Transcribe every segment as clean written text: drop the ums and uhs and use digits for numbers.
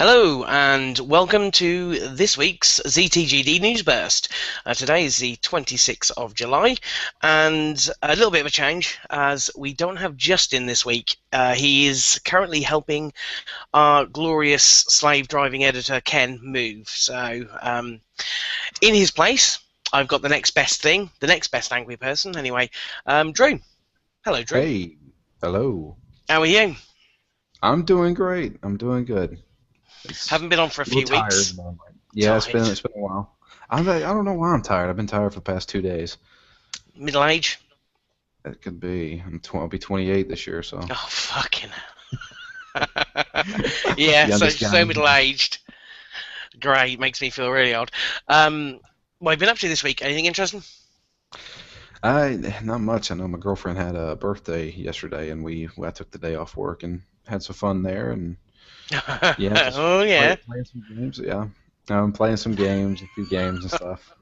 Hello and welcome to this week's ZTGD News Burst. Today is the 26th of July and a little bit of a change as we don't have Justin this week. He is currently helping our glorious slave driving editor Ken move. So in his place, I've got the next best thing, the next best angry person anyway, Drew. Hello, Drew. Hey, hello. How are you? I'm doing great. I'm doing good. It's Haven't been on for a a little few tired, weeks. but yeah, it's Tired. been it's been a while. I don't know why I'm tired. I've been tired for the past 2 days. Middle age? It could be. I'll be 28 this year, so Oh, fucking yeah, so youngest guy. so middle aged. Great, makes me feel really old. What have you been up to this week? Anything interesting? Not much. I know my girlfriend had a birthday yesterday, and I took the day off work and had some fun there, and yeah, just Oh yeah. playing some games. Yeah, I'm playing some games, a few games and stuff.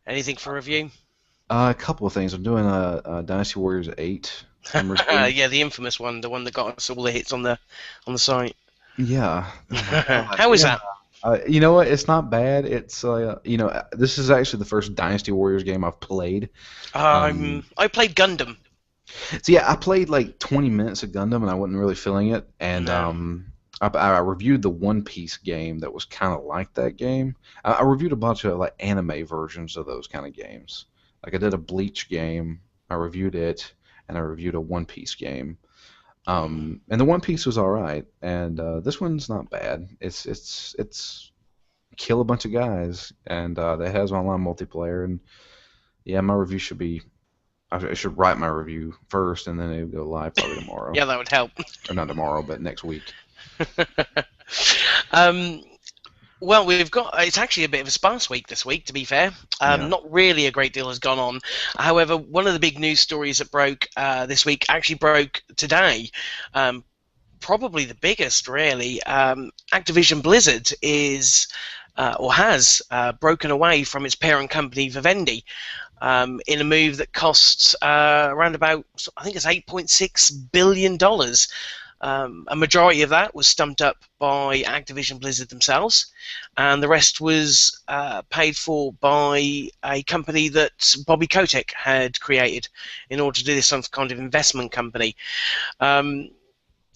Anything for review? A couple of things. I'm doing a Dynasty Warriors 8 review. Yeah, the infamous one, the one that got us all the hits on the site. Yeah. Oh my God. How is Yeah. that? You know what? It's not bad. It's this is actually the first Dynasty Warriors game I've played. Um, I played Gundam. so yeah, I played like 20 minutes of Gundam and I wasn't really feeling it. And No. I reviewed the One Piece game that was kind of like that game. I reviewed a bunch of like anime versions of those kind of games. Like I did a Bleach game. I reviewed it, and I reviewed a One Piece game. And the One Piece was all right, and this one's not bad. It's kill a bunch of guys, and it has online multiplayer. And yeah, my review should be. I should write my review first, and then it'll go live probably tomorrow, Yeah, that would help. or not tomorrow, but next week. um, Well, we've got it's actually a bit of a sparse week this week, to be fair. Yeah, Not really a great deal has gone on. However, one of the big news stories that broke this week actually broke today. Probably the biggest, really. Activision Blizzard is or has broken away from its parent company Vivendi in a move that costs around about, I think it's $8.6 billion. A majority of that was stumped up by Activision Blizzard themselves, and the rest was paid for by a company that Bobby Kotick had created in order to do this some kind of investment company.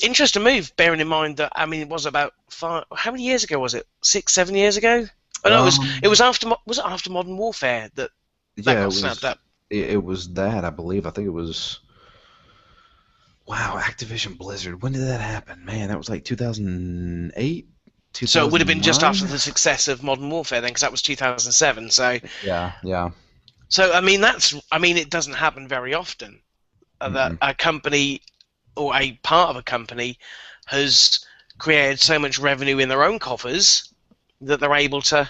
Interesting move, bearing in mind that it was about how many years ago was it? 6, 7 years ago? Oh no, it um, was after Modern Warfare that yeah, got snapped up. it was that I believe. I think it was. Wow, Activision Blizzard. When did that happen? Man, that was like 2008, So it would have been just after 2009. the success of Modern Warfare then, because that was 2007. Yeah, yeah. So it doesn't happen very often that Mm-mm. a company or a part of a company has created so much revenue in their own coffers that they're able to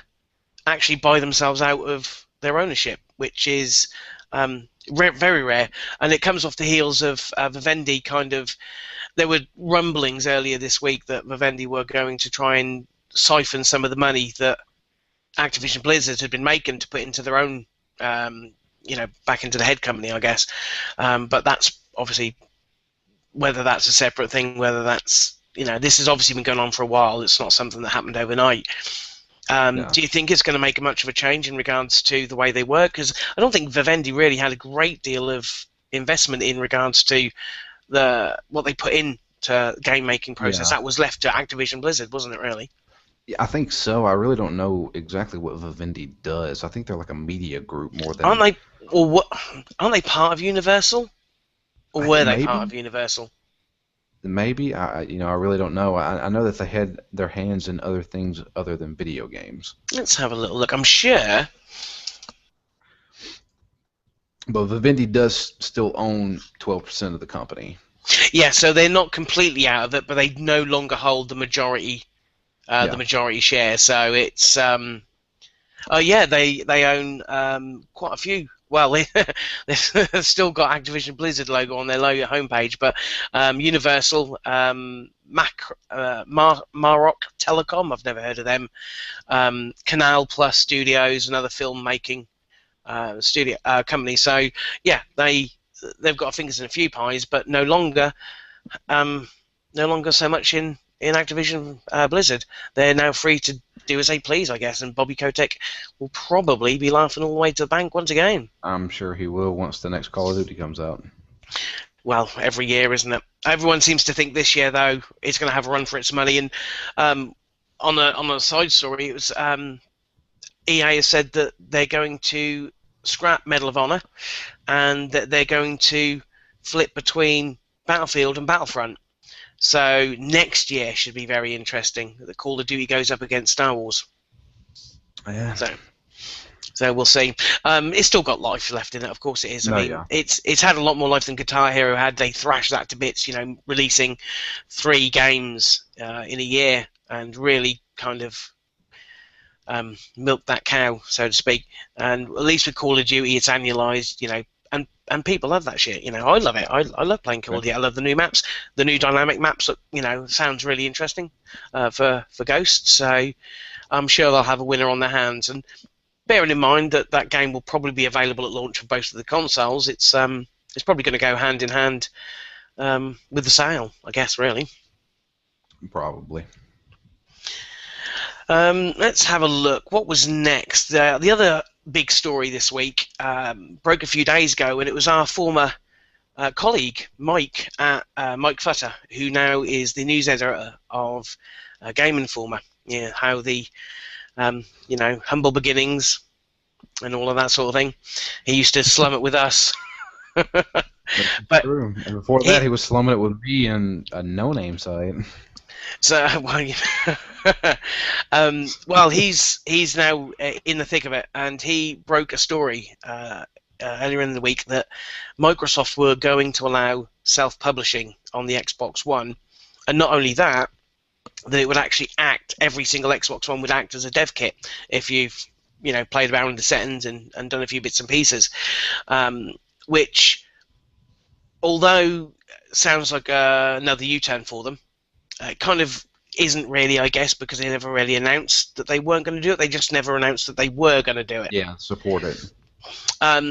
actually buy themselves out of their ownership, which is very rare. And it comes off the heels of Vivendi kind of. There were rumblings earlier this week that Vivendi were going to try and siphon some of the money that Activision Blizzard had been making to put into their own, back into the head company, I guess. But that's obviously whether that's a separate thing, whether that's this has obviously been going on for a while. It's not something that happened overnight. Yeah. Do you think it's going to make much of a change in regards to the way they work? Because I don't think Vivendi really had a great deal of investment in regards to what they put into the game making process. Yeah. That was left to Activision Blizzard, wasn't it? Really? Yeah, I think so. I really don't know exactly what Vivendi does. I think they're like a media group more Aren't than they? Or what? Aren't they part of Universal? Or were they part maybe. of Universal? Maybe I really don't know. I know that they had their hands in other things other than video games. Let's have a little look. I'm sure. But Vivendi does still own 12% of the company. Yeah, so they're not completely out of it, but they no longer hold the Yeah. majority share. So it's oh yeah, they own quite a few. Well, they've still got Activision Blizzard logo on their logo homepage, but Universal, Maroc Telecom, I've never heard of them. Canal Plus Studios, another filmmaking studio company. So yeah, they've got fingers in a few pies, but no longer so much in in Activision Blizzard. They're now free to do as they please, I guess, and Bobby Kotick will probably be laughing all the way to the bank once again. I'm sure he will once the next Call of Duty comes out. Well, every year, isn't it? Everyone seems to think this year, though, it's going to have a run for its money. And on a side story, it was EA has said that they're going to scrap Medal of Honor and that they're going to flip between Battlefield and Battlefront. So next year should be very interesting. The Call of Duty goes up against Star Wars. Yeah. So we'll see. It's still got life left in it, of course it is. I mean, yeah. it's had a lot more life than Guitar Hero had. They thrashed that to bits, releasing 3 games in a year and really kind of milked that cow, so to speak. And at least with Call of Duty, it's annualized, and people love that shit. I love it. I love playing Call of Duty. I love the new maps, the new dynamic maps. Sounds really interesting for Ghost. So I'm sure they'll have a winner on their hands. And bearing in mind that game will probably be available at launch for both of the consoles, it's probably going to go hand in hand with the sale, I guess, really. Probably. Let's have a look. What was next? The other big story this week broke a few days ago, and it was our former colleague, Mike Futter, who now is the news editor of Game Informer. Yeah, how the humble beginnings and all of that sort of thing. He used to slum it with us. But true. And before that, he was slumming it with me and a no-name site. So, well, he's now in the thick of it, and he broke a story earlier in the week that Microsoft were going to allow self-publishing on the Xbox One, and not only that it would actually act. Every single Xbox One would act as a dev kit if you've played around with the settings and done a few bits and pieces, which, although sounds like another U-turn for them, it kind of isn't really, I guess, because they never really announced that they weren't going to do it. They just never announced that they were going to do it. Yeah, support it.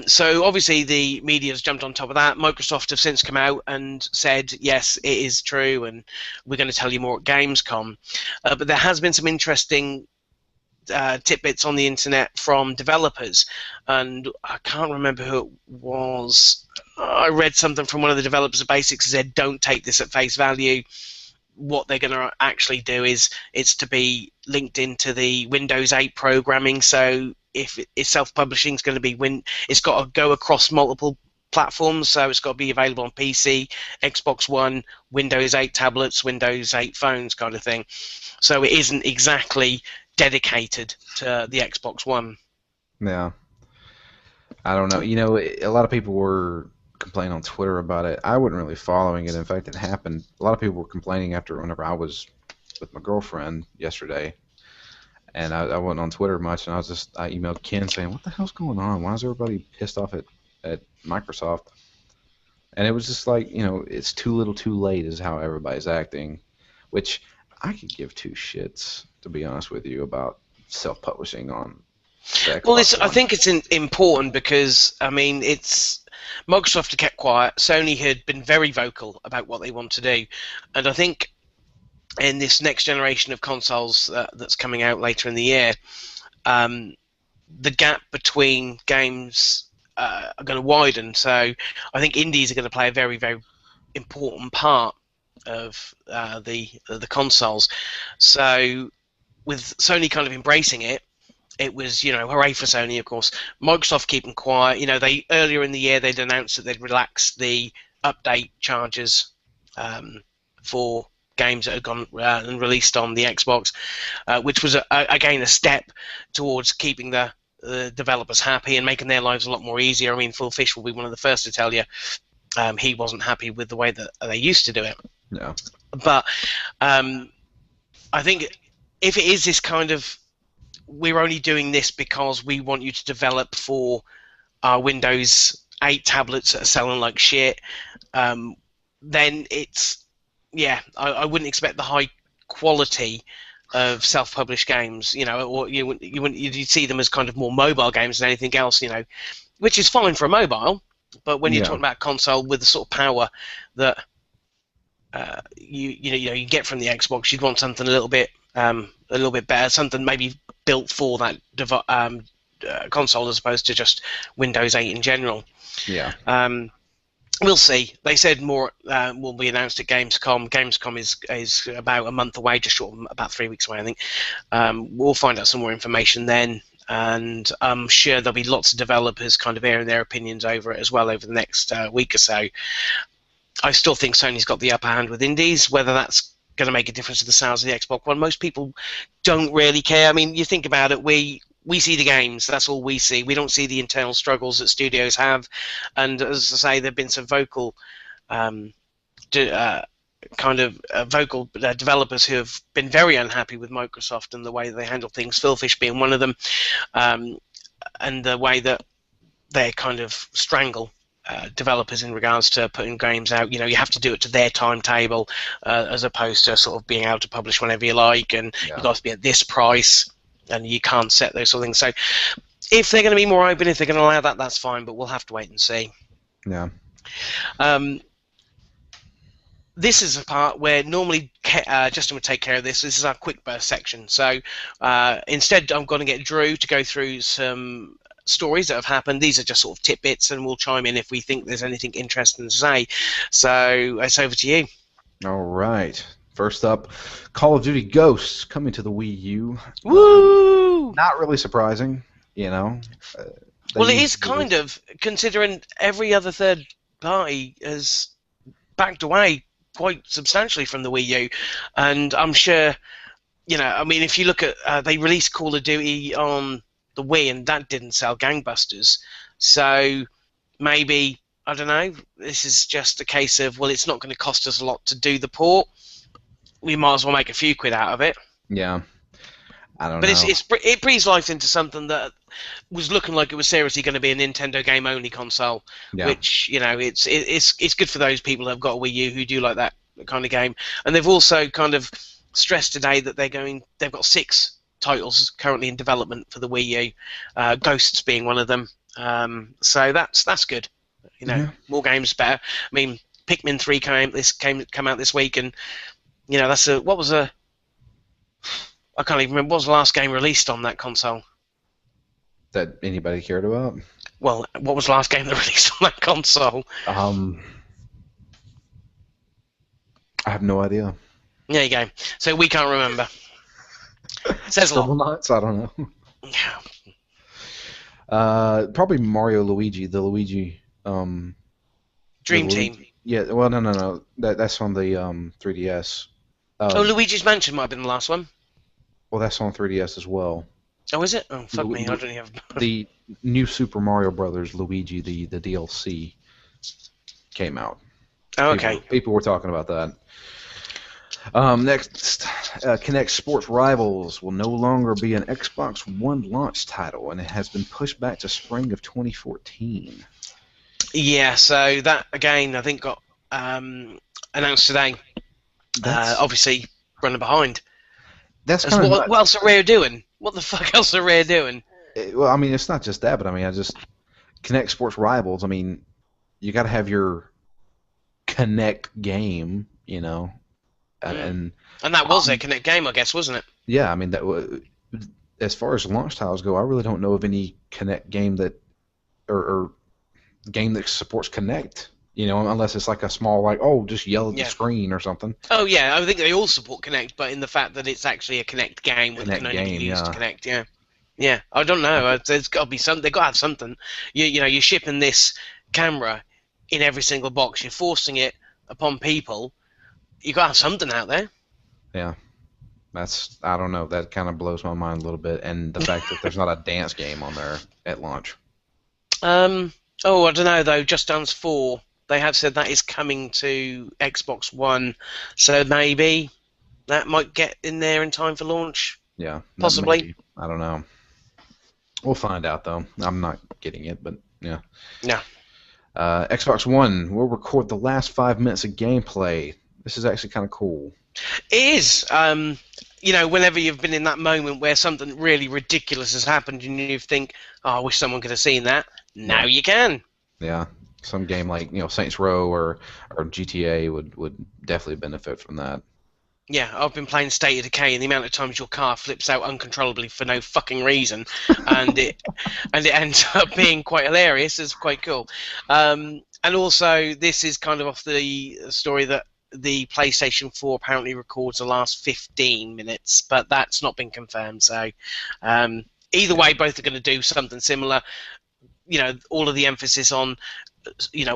So obviously the media's jumped on top of that. Microsoft have since come out and said, yes, it is true, and we're going to tell you more at Gamescom. But there has been some interesting tidbits on the internet from developers, and I can't remember who it was. I read something from one of the developers of Basics that said, don't take this at face value. What they're going to actually do is it's to be linked into the Windows 8 programming. So if self-publishing is going to be it's got to go across multiple platforms. So it's got to be available on PC, Xbox One, Windows 8 tablets, Windows 8 phones, kind of thing. So it isn't exactly dedicated to the Xbox One. Yeah. I don't know. A lot of people were complaining on Twitter about it. I wasn't really following it. In fact, it happened. A lot of people were complaining whenever I was with my girlfriend yesterday, and I wasn't on Twitter much, and I emailed Ken saying, what the hell's going on? Why is everybody pissed off at Microsoft? And it was just like, it's too little too late is how everybody's acting, which I could give two shits, to be honest with you, about self-publishing on the Xbox One. I think it's important because, Microsoft had kept quiet. Sony had been very vocal about what they want to do, and I think in this next generation of consoles that's coming out later in the year, the gap between games are going to widen. So I think indies are going to play a very, very important part of the consoles. So with Sony kind of embracing it, it was, hooray for Sony, of course. Microsoft keeping quiet. They earlier in the year they'd announced that they'd relaxed the update charges for games that had gone and released on the Xbox, which was again a step towards keeping the developers happy and making their lives a lot more easier. Phil Fish will be one of the first to tell you he wasn't happy with the way that they used to do it. Yeah. But I think if it is this kind of, we're only doing this because we want you to develop for our Windows 8 tablets that are selling like shit, then it's, I wouldn't expect the high quality of self-published games, or you'd see them as kind of more mobile games than anything else, which is fine for a mobile, but when you're talking about console with the sort of power that you get from the Xbox. You'd want something a little bit better, something maybe built for that console as opposed to just Windows 8 in general. Yeah. We'll see. They said more will be announced at Gamescom. Gamescom is about a month away, just short of about 3 weeks away, I think. We'll find out some more information then, and I'm sure there'll be lots of developers kind of airing their opinions over it as well over the next week or so. I still think Sony's got the upper hand with indies. Whether that's going to make a difference to the sales of the Xbox One, most people don't really care. I mean, you think about it, we see the games. That's all we see. We don't see the internal struggles that studios have. And as I say, there've been some vocal developers who have been very unhappy with Microsoft and the way they handle things. Philfish being one of them, and the way that they kind of strangle developers in regards to putting games out. You have to do it to their timetable, as opposed to sort of being able to publish whenever you like, and you've got to be at this price, and you can't set those sort of things. So if they're going to be more open, if they're going to allow that, that's fine, but we'll have to wait and see. Yeah. This is a part where normally Justin would take care of this. This is our quick burst section. So instead, I'm going to get Drew to go through some stories that have happened. These are just sort of tidbits, and we'll chime in if we think there's anything interesting to say. So it's over to you. All right. First up, Call of Duty Ghosts coming to the Wii U. Woo! Not really surprising, Well, it is kind of, considering every other third party has backed away quite substantially from the Wii U, and I'm sure, I mean, if you look at, they released Call of Duty on the Wii, and that didn't sell gangbusters. So maybe, I don't know, this is just a case of, well, it's not going to cost us a lot to do the port. We might as well make a few quid out of it. Yeah. I don't know. But it breathes life into something that was looking like it was seriously going to be a Nintendo game-only console, which, it's good for those people who have got a Wii U who do like that kind of game. And they've also kind of stressed today that they've got 6 titles currently in development for the Wii U, Ghosts being one of them. So that's good. More games better. I mean, Pikmin 3 came out this week, and I can't even remember what was the last game released on that console. That anybody cared about? Well, what was the last game that released on that console? I have no idea. There you go. So we can't remember. Says a lot. Nuts? I don't know. Probably Mario Luigi, the Luigi. Dream Team. Yeah. Well, no. That's on the 3DS. Luigi's Mansion might have been the last one. Well, that's on 3DS as well. Oh, is it? Oh, fuck me. I don't even have... The new Super Mario Brothers Luigi, the DLC, came out. Oh, okay. People were talking about that. Next, Kinect Sports Rivals will no longer be an Xbox One launch title, and it has been pushed back to spring of 2014. Yeah, so that, again, I think got announced today. Obviously, running behind. That's kind of what else are Rare doing? What the fuck else are Rare doing? Well, I mean, it's not just that, but I mean, Kinect Sports Rivals. I mean, you got to have your Kinect game, and that was their Kinect game, I guess, wasn't it? Yeah, I mean, as far as launch titles go, I really don't know of any Kinect game that or game that supports Kinect. Unless it's like a small, just yell at the screen or something. Oh, yeah, I think they all support Kinect, but in the fact that it's actually a Kinect game that can only be used to Kinect, yeah. Yeah, I don't know. There's got to be something. They've got to have something. You're shipping this camera in every single box. You're forcing it upon people. You've got to have something out there. Yeah. I don't know. That kind of blows my mind a little bit. And the fact that there's not a dance game on there at launch. I don't know, though. Just Dance 4. They have said that is coming to Xbox One, so maybe that might get in there in time for launch. Yeah, possibly. Maybe. I don't know. We'll find out, though. I'm not getting it, but yeah. Yeah. Xbox One will record the last 5 minutes of gameplay. This is actually kind of cool. It is. Whenever you've been in that moment where something really ridiculous has happened and you think, oh, I wish someone could have seen that, now you can. Yeah. Some game like Saints Row or GTA would definitely benefit from that. Yeah, I've been playing State of Decay, and the amount of times your car flips out uncontrollably for no fucking reason, and it ends up being quite hilarious. It's quite cool. And also, this is kind of off the story that the PlayStation 4 apparently records the last 15 minutes, but that's not been confirmed. So, either Yeah. way, both are going to do something similar. All of the emphasis on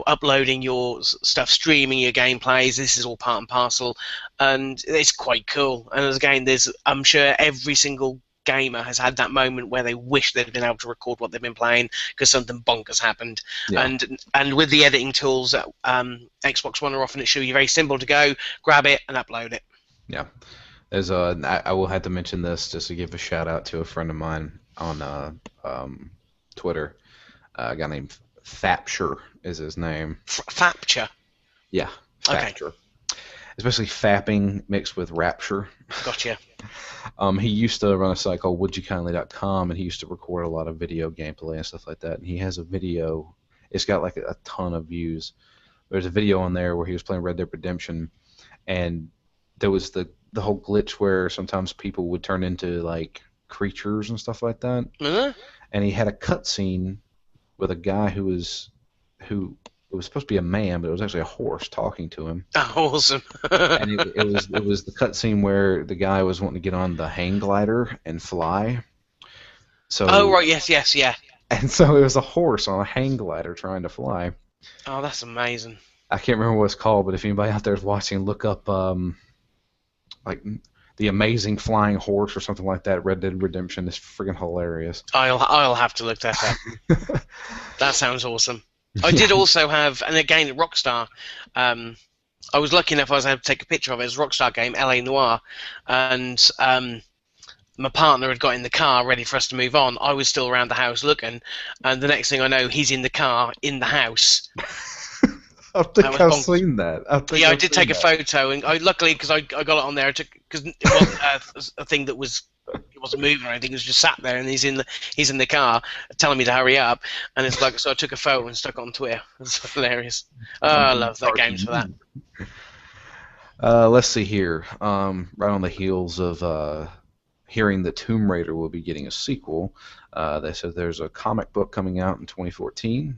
uploading your stuff, streaming your gameplays. This is all part and parcel, and it's quite cool. And again, I'm sure every single gamer has had that moment where they wish they'd been able to record what they've been playing because something bonkers happened. Yeah. And with the editing tools that Xbox One are offering at Shoe, you're very simple to go grab it and upload it. Yeah. There's I will have to mention this just to give a shout out to a friend of mine on Twitter. A guy named Fapture is his name. Fapture. Yeah, Okay, Fapture. Especially fapping mixed with rapture. gotcha. He used to run a site called wouldyoukindly.com, and he used to record a lot of video gameplay and stuff like that. And he has a video. It's got like a ton of views. There's a video on there where he was playing Red Dead Redemption, and there was the whole glitch where sometimes people would turn into like creatures and stuff like that. And he had a cutscene with a guy who it was supposed to be a man, but it was actually a horse talking to him. Oh, awesome. And it was the cutscene where the guy was wanting to get on the hang glider and fly. So Oh, right, yes, yeah. and so it was a horse on a hang glider trying to fly. Oh, that's amazing. I can't remember what it's called, but if anybody out there is watching, look up like the Amazing Flying Horse or something like that. Red Dead Redemption is freaking hilarious. I'll have to look that up. That sounds awesome. I did also have, and again, at Rockstar, I was lucky enough I was able to take a picture of it. It was a Rockstar game, LA Noire, and my partner had got in the car ready for us to move on. I was still around the house looking, and the next thing I know, he's in the car, in the house. I think I've seen that. I did take a photo, and luckily, because I got it on there, because it wasn't a thing that it wasn't moving or anything. It was just sat there, and he's in the car telling me to hurry up, and it's like, so I took a photo and stuck it on Twitter. It's hilarious. Oh, I love that games for that. Let's see here. Right on the heels of hearing that Tomb Raider will be getting a sequel, they said there's a comic book coming out in 2014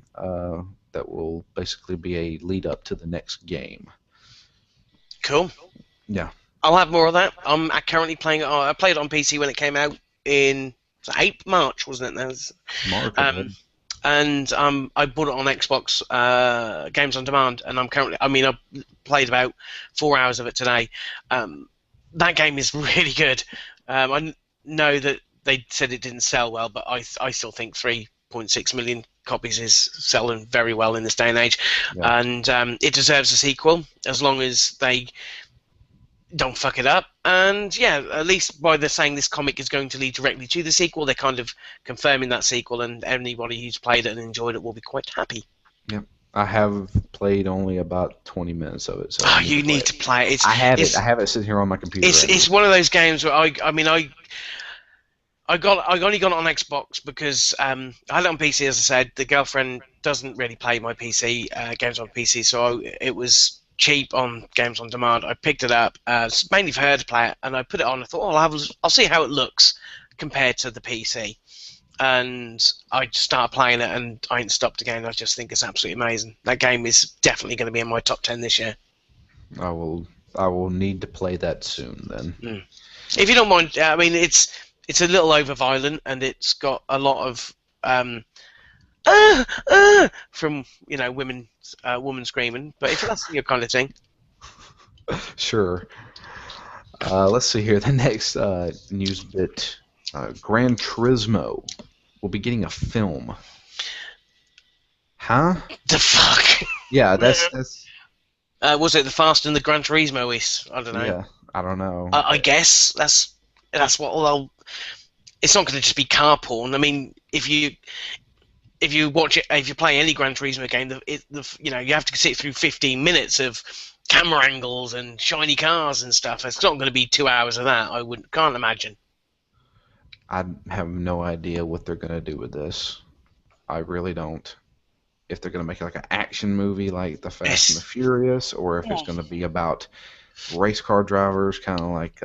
that will basically be a lead up to the next game. Cool. Yeah. I'll have more of that. I'm currently playing it. I played it on PC when it came out in March, wasn't it? That was, March. and I bought it on Xbox Games on Demand, and I played about 4 hours of it today. That game is really good. I know that they said it didn't sell well, but I still think 3.6 million copies is selling very well in this day and age, Yeah. and it deserves a sequel as long as they don't fuck it up. And yeah, at least by the saying this comic is going to lead directly to the sequel, they're kind of confirming that sequel, and anybody who's played it and enjoyed it will be quite happy. Yep. I have played only about 20 minutes of it. So you need to play it. I have it sitting here on my computer. It's one of those games where I only got it on Xbox because I had it on PC, as I said. The girlfriend doesn't really play my PC games on PC, so it was cheap on Games on Demand. I picked it up mainly for her to play it, and I put it on. I thought, I'll see how it looks compared to the PC, and I started playing it, and I ain't stopped again. I just think it's absolutely amazing. That game is definitely going to be in my top 10 this year. I will need to play that soon then. If you don't mind, it's a little over violent, and it's got a lot of from women screaming. But if that's your kind of thing, Sure. Let's see here. The next news bit: Gran Turismo will be getting a film. Huh? the fuck. Yeah, that's Was it the Fast and the Gran Turismo is? I don't know. yeah. I don't know. I guess that's what. Well, it's not going to just be car porn. I mean, if you watch it, if you play any Gran Turismo game, you have to sit through 15 minutes of camera angles and shiny cars and stuff. It's not going to be 2 hours of that. Can't imagine. I have no idea what they're gonna do with this. I really don't. if they're going to make it like an action movie like The Fast and the It's Furious, or if it's oh, going to be about race car drivers, kind of like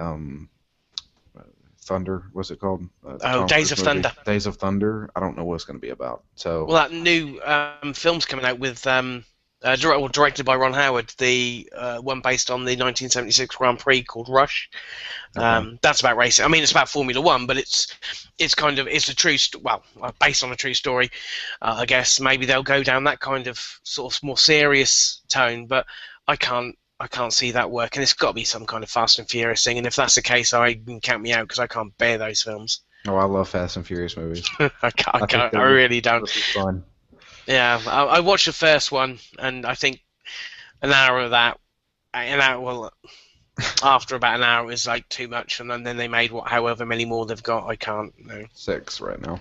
Thunder. What's it called? The oh, Tom Days Cruise of movie, Thunder. Days of Thunder. I don't know what it's going to be about. So Well, that new film's coming out with directed by Ron Howard, the one based on the 1976 Grand Prix called Rush. okay, That's about racing. I mean, it's about Formula One, but it's kind of it's a true based on a true story. I guess maybe they'll go down that kind of sort of more serious tone, but I can't see that working. It's got to be some kind of Fast and Furious thing, and if that's the case, I can count me out because I can't bear those films. oh, I love Fast and Furious movies. I think I really don't. they'll be fun. Yeah, I watched the first one, and I think an hour of that, an hour, well, after about an hour, it was like too much, and then they made however many more they've got. I can't. No. 6 right now.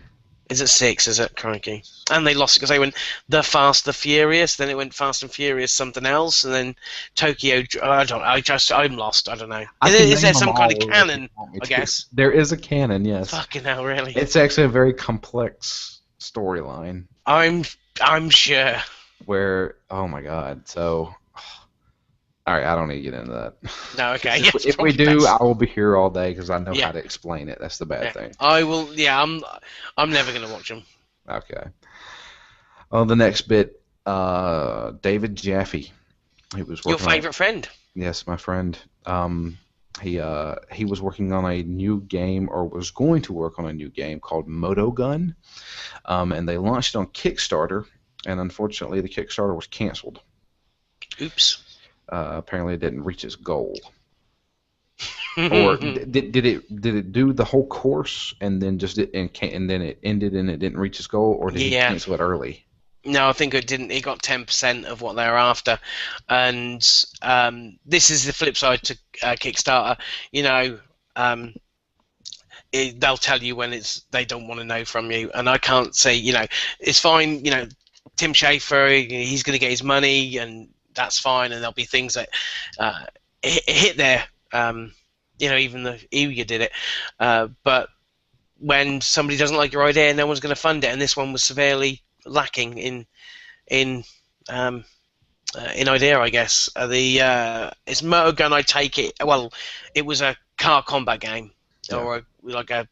Is it 6? Is it crikey? And they lost it because they went the Fast, the Furious. Then it went Fast and Furious, something else, and then Tokyo. I don't. I'm lost. I don't know. I can Is name there them some kind of all if you canon? want me I to. guess. There is a canon, yes. Fucking hell, really? It's actually a very complex storyline I'm I'm sure. where, oh my god. So, all right, I don't need to get into that. No, okay. 'Cause Yeah, if we probably do, best. I will be here all day because I know Yeah, how to explain it. That's the bad yeah. thing. I will. Yeah, I'm never gonna watch them. Okay. On the next bit, David Jaffe. He was Your working on, favourite friend? yes, my friend. He was working on a new game, or was going to work on a new game called Moto Gun, and they launched it on Kickstarter, and unfortunately, the Kickstarter was canceled. Oops. Apparently, it didn't reach its goal. Or did it do the whole course and then and then it ended and it didn't reach its goal, or did he Yeah. cancel it early? No, I think it didn't. It got 10% of what they were after, and this is the flip side to Kickstarter. You know, they'll tell you when they don't want to know from you, and I can't say. You know, it's fine. You know, Tim Schafer, he's going to get his money, and that's fine. And there'll be things that hit there. You know, even the EU did it, but when somebody doesn't like your idea, no one's going to fund it, and this one was severely lacking in idea, I guess. It's Motor Gun. I take it. Well, it was a car combat game, Yeah. or like a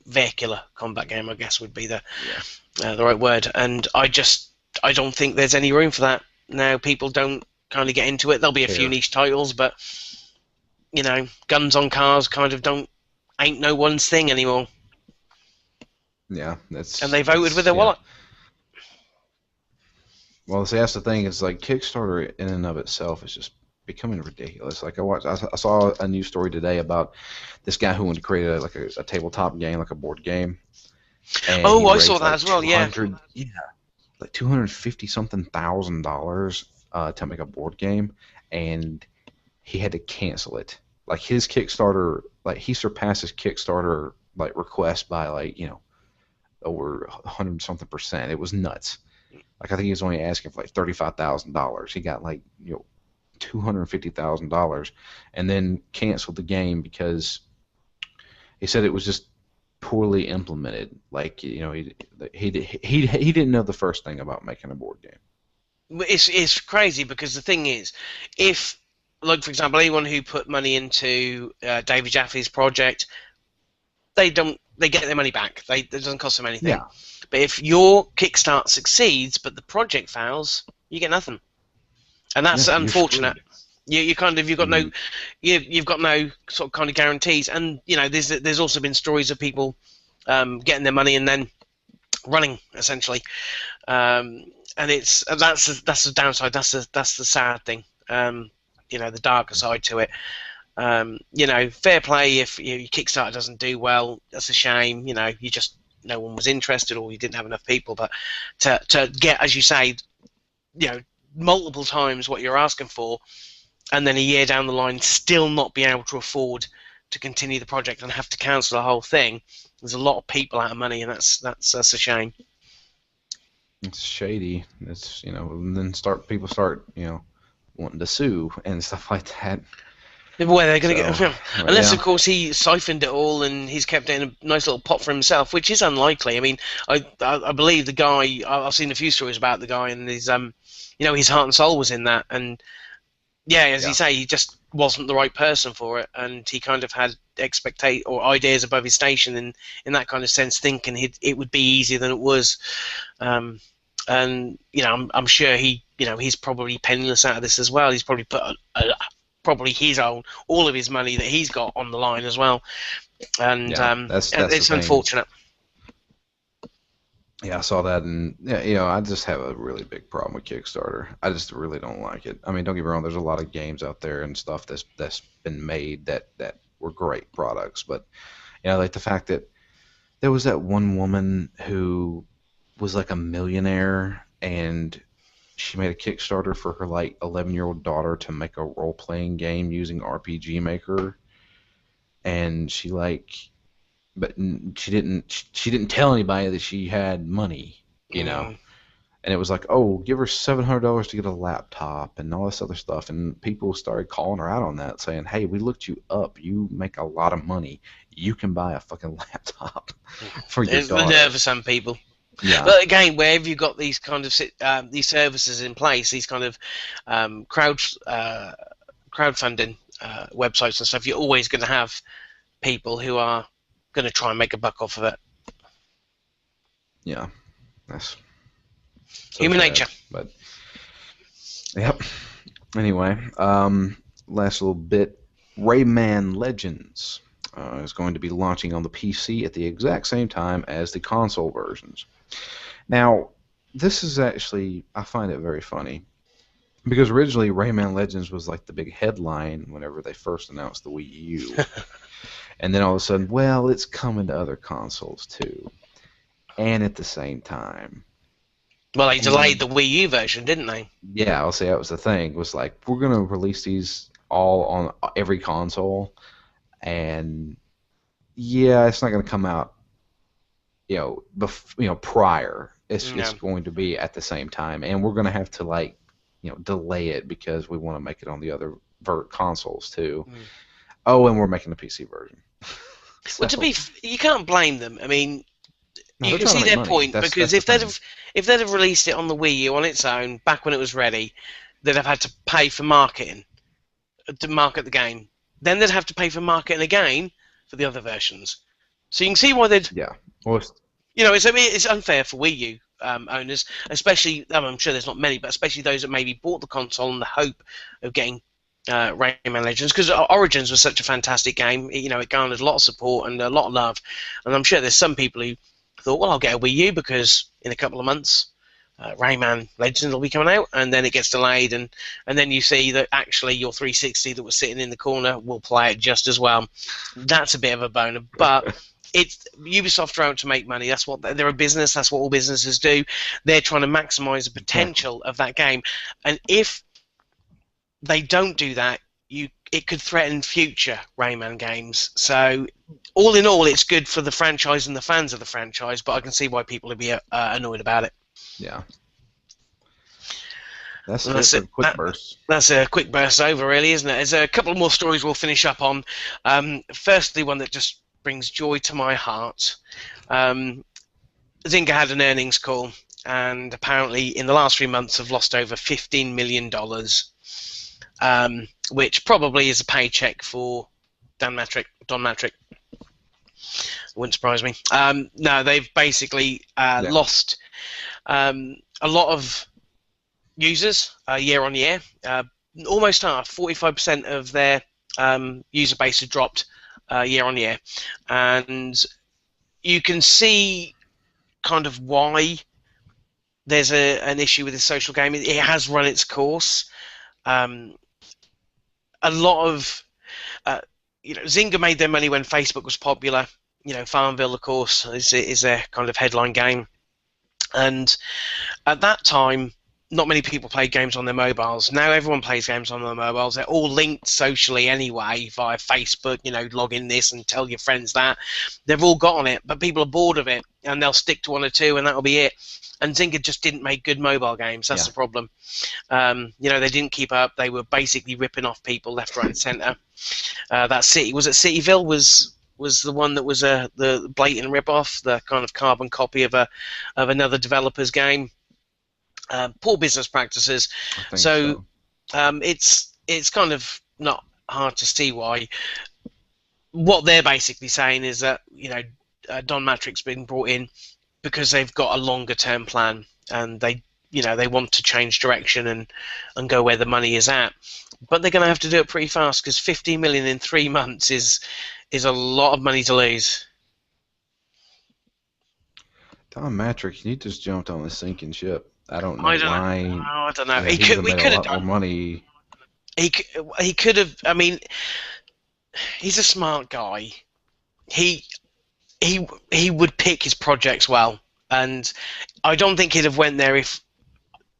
vehicular combat game, I guess would be Yeah. the right word. And I don't think there's any room for that now. People don't kind of get into it. There'll be a few Fair. niche titles, but you know, guns on cars kind of ain't no one's thing anymore. Yeah, And they voted with their yeah. wallet. Well, see, that's the thing. Is like Kickstarter in and of itself is just becoming ridiculous. Like I saw a news story today about this guy who wanted to create a tabletop game, like a board game. And Oh, he I raised saw that like as well. Yeah. 200, yeah, like $250 something thousand dollars to make a board game, and he had to cancel it. Like his Kickstarter, like he surpassed his Kickstarter like request by over 100 something percent. It was nuts. Like I think he was only asking for like $35,000. He got like $250,000, and then canceled the game because he said it was just poorly implemented. Like he didn't know the first thing about making a board game. It's crazy because the thing is, if, like, for example, anyone who put money into David Jaffe's project, they get their money back. It doesn't cost them anything. Yeah. But if your Kickstart succeeds but the project fails, you get nothing, and that's Yeah, you're unfortunate. screwed. You've got no sort of kind of guarantees, and you know there's also been stories of people getting their money and then running essentially, and that's the downside. That's the sad thing. You know, the darker side to it. You know, fair play if your Kickstarter doesn't do well. That's a shame. You know, no one was interested or you didn't have enough people. But to get, as you say, you know, multiple times what you're asking for, and then a year down the line still not be able to afford to continue the project and have to cancel the whole thing. There's a lot of people out of money, and that's a shame. It's shady. And then people start wanting to sue and stuff like that. Where they're going to So, get, but unless yeah, of course he siphoned it all and he's kept it in a nice little pot for himself, which is unlikely. I mean, I believe the guy. I've seen a few stories about the guy and his his heart and soul was in that, and yeah, as you yeah, say, he just wasn't the right person for it, and he kind of had expectate or ideas above his station in that kind of sense, thinking it would be easier than it was. Um, and I'm sure he's probably penniless out of this as well. He's probably put probably his own all of his money that he's got on the line as well, and yeah. That's the it's thing. unfortunate. Yeah, I saw that, and yeah, I just have a really big problem with Kickstarter. I just really don't like it. I mean, don't get me wrong. There's a lot of games out there and stuff that's been made that were great products, but like the fact that there was that one woman who was like a millionaire, and she made a Kickstarter for her like 11-year-old daughter to make a role-playing game using RPG Maker, and she like but she didn't tell anybody that she had money, you know. Mm. And it was like, oh, give her $700 to get a laptop and all this other stuff. And people started calling her out on that, saying, hey, we looked you up. You make a lot of money. You can buy a fucking laptop for your It's the daughter. nerve of some people. Yeah, But again, wherever you've got these kind of these services in place, these kind of crowdfunding websites and stuff, you're always going to have people who are going to try and make a buck off of it. yeah, that's so Human sad. nature. But yep. Anyway, last little bit. Rayman Legends is going to be launching on the PC at the exact same time as the console versions. Now, this is actually, I find it very funny because originally Rayman Legends was like the big headline whenever they first announced the Wii U. And then all of a sudden, well, it's coming to other consoles too. And at the same time. Well, they delayed And the Wii U version, didn't they? yeah, I'll say that was the thing. Was like, we're going to release these all on every console. And yeah, it's not going to come out, prior. It's No. going to be at the same time. And we're going to have to like, delay it because we want to make it on the other consoles too. Mm. Oh, and we're making the PC version. Well, So, you can't blame them. I mean, no, you they're can trying to see make their money. point because That's the thing. if they'd have released it on the Wii U on its own back when it was ready, they'd have had to pay for marketing to market the game. Then they'd have to pay for marketing again for the other versions. So you can see why they'd. Yeah. Well, It's unfair for Wii U owners, especially. I'm sure there's not many, but especially those that maybe bought the console in the hope of getting Rayman Legends, because Origins was such a fantastic game. It garnered a lot of support and a lot of love, and I'm sure there's some people who thought, well, I'll get a Wii U because in a couple of months Rayman Legends will be coming out, and then it gets delayed, and then you see that actually your 360 that was sitting in the corner will play it just as well. That's a bit of a boner, but it's Ubisoft are out to make money. That's what they're a business. That's what all businesses do. They're trying to maximize the potential of that game, and if they don't do that, it could threaten future Rayman games. So, all in all, it's good for the franchise and the fans of the franchise, but I can see why people would be annoyed about it. yeah. That's Well, it that's for it. the quick burst. That's a quick burst over, really, isn't it? There's a couple more stories we'll finish up on. Firstly, one that just brings joy to my heart. Zynga had an earnings call, and apparently in the last 3 months have lost over $15 million, which probably is a paycheck for Don Matrick. Wouldn't surprise me. No, they've basically lost a lot of users year on year. Almost half, 45% of their user base had dropped year on year. And you can see kind of why there's an issue with this social game. It has run its course. A lot of Zynga made their money when Facebook was popular. Farmville, of course, is their kind of headline game, and at that time, not many people play games on their mobiles. Now everyone plays games on their mobiles. They're all linked socially anyway via Facebook. Log in this and tell your friends that. They've all got on it, but people are bored of it, and they'll stick to one or two, and that'll be it. And Zynga just didn't make good mobile games. That's Yeah. the problem. They didn't keep up. They were basically ripping off people left, right, and centre. That City was it. Cityville was the one that was the blatant rip-off, the kind of carbon copy of another developer's game. Poor business practices. I think So it's kind of not hard to see why. What they're basically saying is that Don Matrix's been brought in because they've got a longer term plan, and they want to change direction and go where the money is at. But they're going to have to do it pretty fast, because 50 million in 3 months is a lot of money to lose. Don Matrix, he just jumped on the sinking ship. I don't know why. I don't know. He could have made a lot more money. He could have. I mean, he's a smart guy. He would pick his projects well, and I don't think he'd have went there if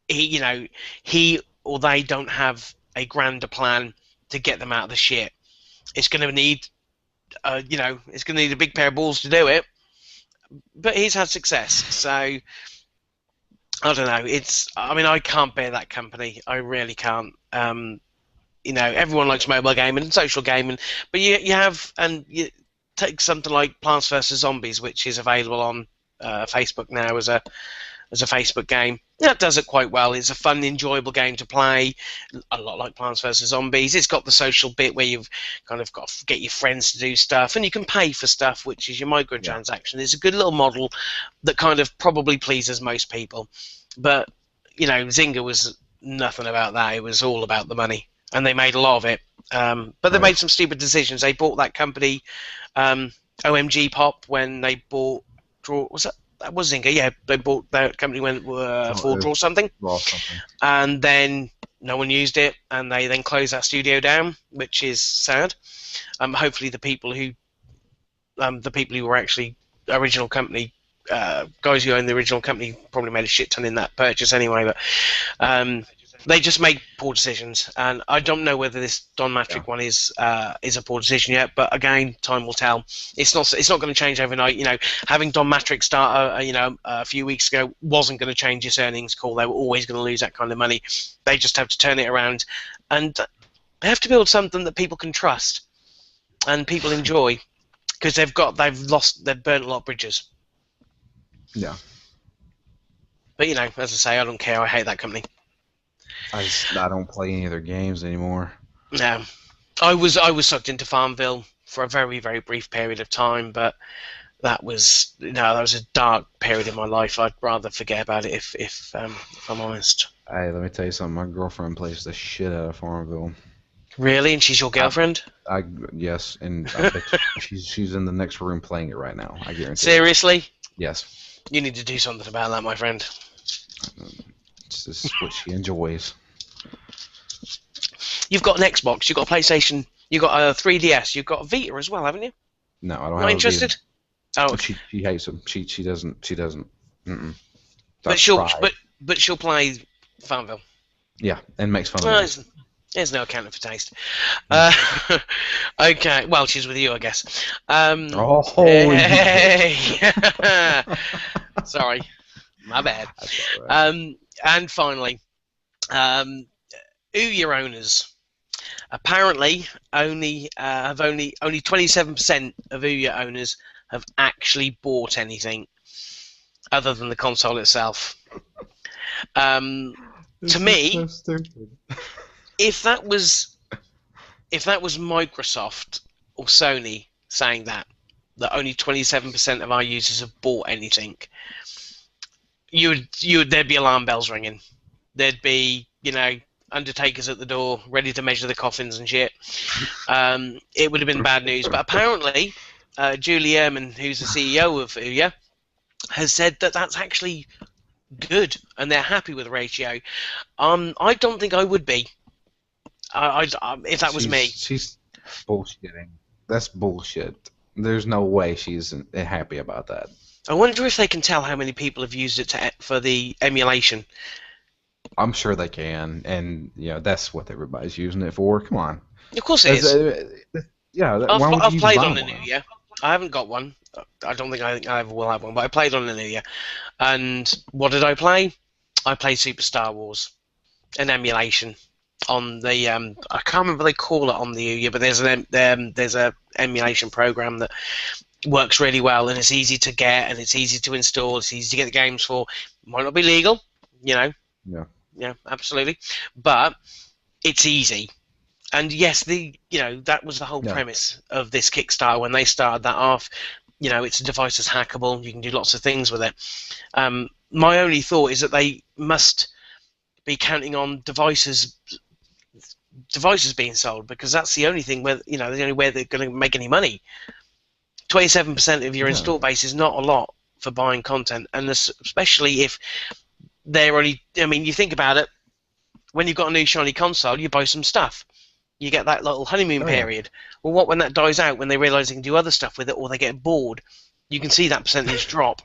he or they don't have a grander plan to get them out of the shit. It's going to need, it's going to need a big pair of balls to do it. But he's had success, so I don't know. I can't bear that company. I really can't. Everyone likes mobile gaming and social gaming, but you take something like Plants vs Zombies, which is available on Facebook now as a Facebook game. That does it quite well. It's a fun, enjoyable game to play, a lot like Plants vs Zombies. It's got the social bit where you've kind of got to get your friends to do stuff, and you can pay for stuff, which is your microtransaction. It's a good little model that kind of probably pleases most people. But Zynga was nothing about that. It was all about the money, and they made a lot of it. But they made some stupid decisions. They bought that company, OMG Pop, when they bought Draw. Was that was Zynga? Yeah, they bought that company when for Draw something, and then no one used it, and they then closed that studio down, which is sad. Hopefully, the people who were actually original company guys who owned the original company probably made a shit ton in that purchase anyway, but they just make poor decisions, and I don't know whether this Don Matrix one is a poor decision yet. But again, time will tell. It's not going to change overnight. Having Don Matrix start a few weeks ago wasn't going to change its earnings call. They were always going to lose that kind of money. They just have to turn it around, and they have to build something that people can trust and people enjoy, because they've burnt a lot of bridges. Yeah. But as I say, I don't care. I hate that company. I don't play any of their games anymore. No, I was sucked into Farmville for a very, very brief period of time, but that was a dark period in my life. I'd rather forget about it if I'm honest. Hey, let me tell you something. My girlfriend plays the shit out of Farmville. Really? And she's your girlfriend? Yes, and I bet she's in the next room playing it right now. I guarantee. Seriously? Yes. You need to do something about that, my friend. This is what she enjoys. You've got an Xbox, you've got a PlayStation, you've got a 3DS, you've got a Vita as well, haven't you? No, I don't Not have interested? A Vita. Oh, She hates them. She doesn't. Mm-mm. but she'll play Farmville. Yeah, and makes fun Well, of me. there's no accounting for taste. Okay, well, she's with you, I guess. Hey. Sorry, my bad. That's all right. And finally, Ouya owners. Apparently, only 27% of Ouya owners have actually bought anything other than the console itself. To me, so stupid. if that was Microsoft or Sony saying that only 27% of our users have bought anything, there'd be alarm bells ringing. There'd be undertakers at the door ready to measure the coffins and shit. It would have been bad news. But apparently, Julie Ehrman, who's the CEO of Ouya, has said that that's actually good, and they're happy with the ratio. I don't think I would be. If that was me. She's bullshitting. That's bullshit. There's no way she's happy about that. I wonder if they can tell how many people have used it for the emulation. I'm sure they can, and that's what everybody's using it for. Come on. Of course it That's, is. yeah, I've why would you I've even played buy on the New one? Year. I haven't got one. I don't think I ever will have one, but I played on the New Year. And what did I play? I played Super Star Wars, an emulation on the I can't remember what they call it on the New Year, but there's a emulation program that works really well, and it's easy to get, and it's easy to install. It's easy to get the games for. Might not be legal, you know. Yeah. Yeah, absolutely, but it's easy. And yes, that was the whole Yeah. premise of this Kickstarter when they started that off. It's a device that's hackable. You can do lots of things with it. My only thought is that they must be counting on devices being sold, because that's the only thing where the only way they're going to make any money. 27% of your Yeah. install base is not a lot for buying content, and especially if they're only. I mean, you think about it. When you've got a new shiny console, you buy some stuff. You get that little honeymoon Oh yeah. period. Well, what when that dies out? When they realise they can do other stuff with it, or they get bored, you can see that percentage drop.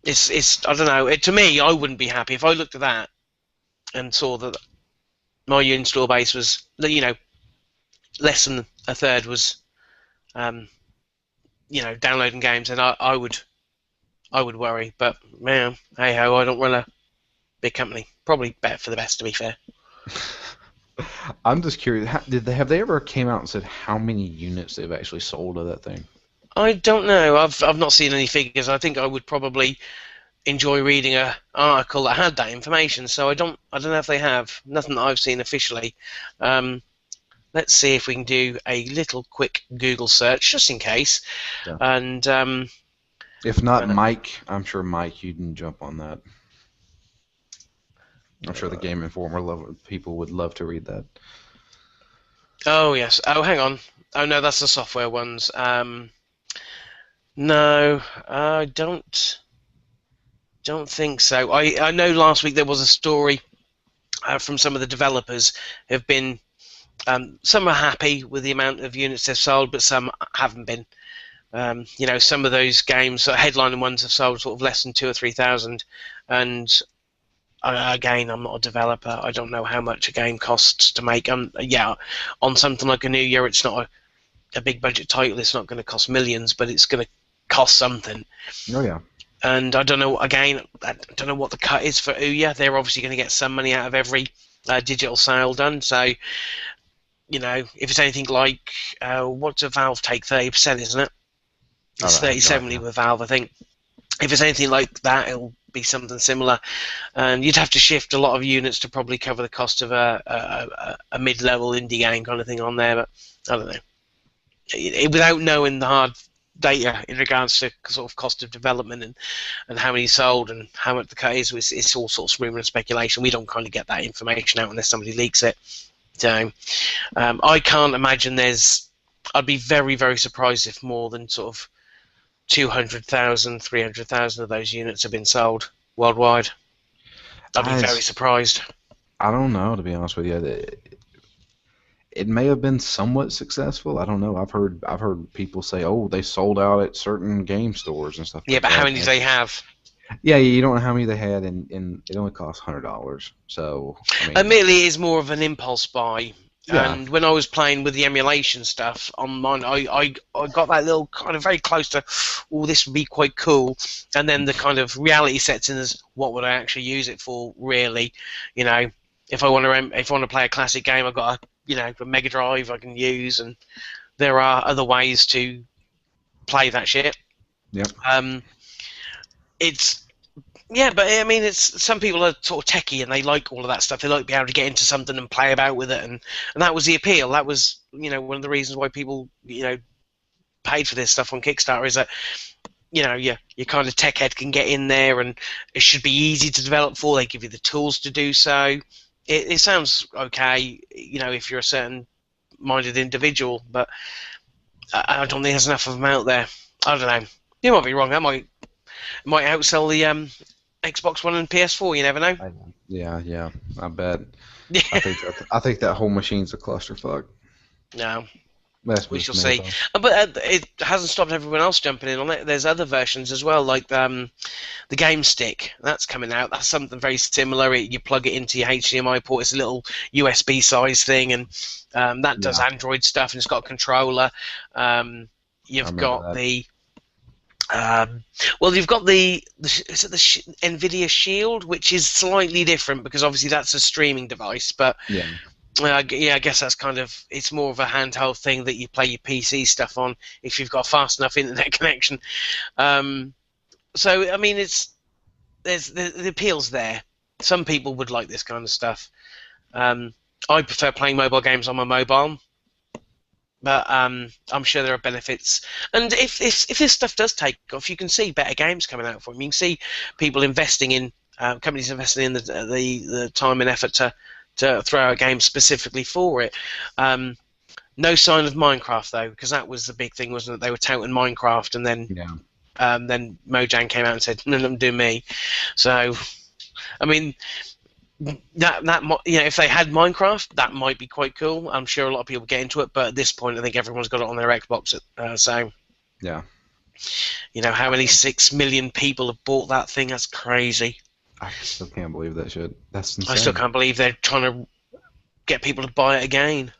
It's I don't know. To me, I wouldn't be happy if I looked at that and saw that my install base was less than a third was um, downloading games, and I would worry. But man, hey ho, I don't run a big company. Probably better for the best, to be fair. I'm just curious. Have they ever came out and said how many units they've actually sold of that thing? I don't know. I've not seen any figures. I think I would probably enjoy reading a article that had that information. So I don't know if they have. Nothing that I've seen officially. Um, let's see if we can do a little quick Google search just in case. Yeah. And If not Mike, I'm sure Mike, you can jump on that. I'm sure the Game Informer people would love to read that. oh yes. Oh, hang on. Oh no, that's the software ones. No, I don't think so. I know last week there was a story from some of the developers who've been. Some are happy with the amount of units they've sold, but some haven't been. Some of those games, headlining ones, have sold sort of less than 2 or 3 thousand. And again, I'm not a developer. I don't know how much a game costs to make. Yeah, on something like a New Year, it's not a big budget title. It's not going to cost millions, but it's going to cost something. Oh yeah. And I don't know. Again, I don't know what the cut is for Ouya. They're obviously going to get some money out of every digital sale done. So, if it's anything like, what does Valve take? 30%, isn't it? It's 30/70 with Valve, I think. If it's anything like that, it'll be something similar. And you'd have to shift a lot of units to probably cover the cost of a mid-level indie game kind of thing on there. But I don't know. Without knowing the hard data in regards to sort of cost of development and how many sold and how much the cut is, it's all sorts of rumour and speculation. We don't kind of get that information out unless somebody leaks it. So I can't imagine I'd be very, very surprised if more than sort of 200,000, 300,000 of those units have been sold worldwide. I'd be very surprised. I don't know, to be honest with you. It may have been somewhat successful. I don't know. I've heard people say, "Oh, they sold out at certain game stores and stuff." Yeah, like but that. how many do they have? Yeah, you don't know how many they had, and it only cost $100. So I mean, Admittedly, it is more of an impulse buy. yeah, And when I was playing with the emulation stuff on mine, I got that little kind of very close to, oh, this would be quite cool. And then the kind of reality sets in as, what would I actually use it for, really? If I want to play a classic game, I've got a Mega Drive I can use, and there are other ways to play that shit. yep. It's Yeah, but I mean, it's some people are sort of techie and they like all of that stuff. They like being able to get into something and play about with it, and that was the appeal. That was one of the reasons why people paid for this stuff on Kickstarter, is that your kind of tech head can get in there, and it should be easy to develop for. They give you the tools to do so. It sounds okay, if you're a certain minded individual, but I don't think there's enough of them out there. I don't know. You might be wrong. That might outsell the Xbox One and PS4. You never know. Yeah, I bet. I think that whole machine's a clusterfuck. No. That's We with shall me as see. well. But it hasn't stopped everyone else jumping in on it. There's other versions as well, like the Game Stick. That's coming out. That's something very similar. You plug it into your HDMI port. It's a little USB size thing, and that does Yeah, Android stuff, and it's got a controller. Um, I you've remember got that. the well, you've got the is it the Nvidia Shield, which is slightly different because obviously that's a streaming device, but Yeah, yeah, I guess that's kind of it's more of a handheld thing that you play your PC stuff on if you've got a fast enough internet connection. Um, so I mean, there's the appeal's there. Some people would like this kind of stuff. Um, I prefer playing mobile games on my mobile, but I'm sure there are benefits. And if this stuff does take off, you can see better games coming out from them. You can see people investing in companies investing in the time and effort to throw out games specifically for it. No sign of Minecraft though, because that was the big thing, wasn't it? They were touting Minecraft, and yeah. then Mojang came out and said, "No, do me." So, I mean, if they had Minecraft, that might be quite cool. I'm sure a lot of people get into it, but at this point, I think everyone's got it on their Xbox. So, Yeah. how many 6 million people have bought that thing? That's crazy. I still can't believe that shit. That's I still insane. can't believe they're trying to get people to buy it again.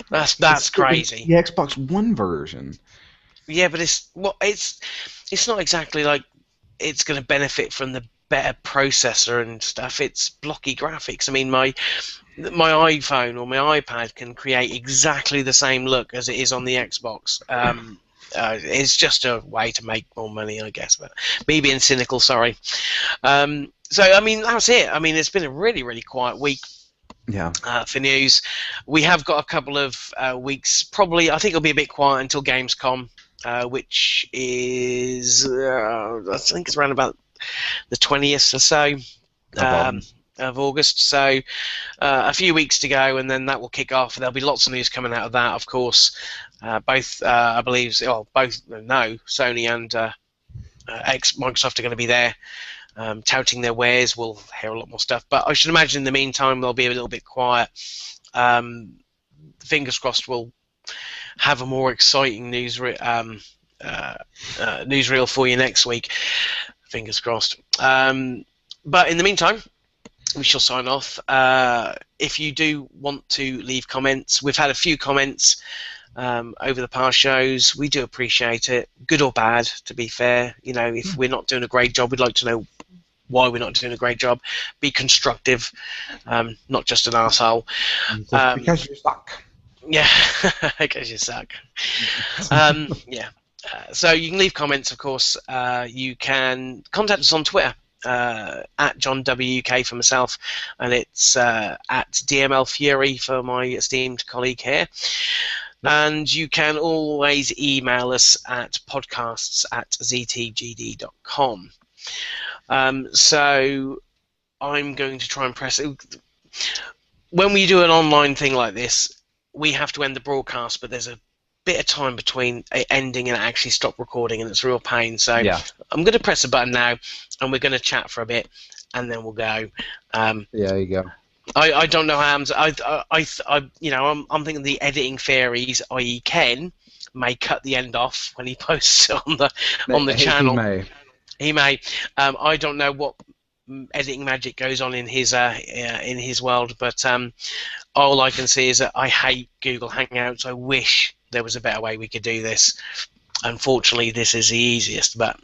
It's That's still crazy. the Xbox One version. Yeah, but it's not exactly like it's going to benefit from the better processor and stuff. It's blocky graphics. I mean, my iPhone or my iPad can create exactly the same look as it is on the Xbox. It's just a way to make more money, I guess. But me being cynical, sorry. So I mean, that's it. I mean, it's been a really, really quiet week Yeah. for news. We have got a couple of weeks. Probably, I think it'll be a bit quiet until Gamescom, which is I think it's around about the 20th or so Of um, August. of August. So a few weeks to go, and then that will kick off. There'll be lots of news coming out of that, of course. Both, I believe, well, both, no, Sony and Microsoft are going to be there. Touting their wares, we'll hear a lot more stuff. But I should imagine in the meantime they'll be a little bit quiet. Fingers crossed we'll have a more exciting newsreel for you next week. Fingers crossed. But in the meantime, we shall sign off. If you do want to leave comments, we've had a few comments over the past shows. We do appreciate it, good or bad, to be fair. If we're not doing a great job, we'd like to know why we're not doing a great job. Be constructive, not just an arsehole. Because you suck. Yeah, because you suck. Yeah. So you can leave comments, of course. You can contact us on Twitter at John WK for myself, and it's at DML Fury for my esteemed colleague here. And you can always email us at podcasts@ztgd.com. So I'm going to try and press it. When we do an online thing like this, we have to end the broadcast, but there's a bit of time between it ending and actually stop recording, and it's a real pain. So Yeah. I'm going to press a button now, and we're going to chat for a bit, and then we'll go. Yeah, there you go. I don't know how I'm thinking the editing fairies, i.e. Ken, may cut the end off when he posts it on the channel. He may. I don't know what editing magic goes on in his world, but all I can see is that I hate Google Hangouts. I wish there was a better way we could do this. Unfortunately, this is the easiest, but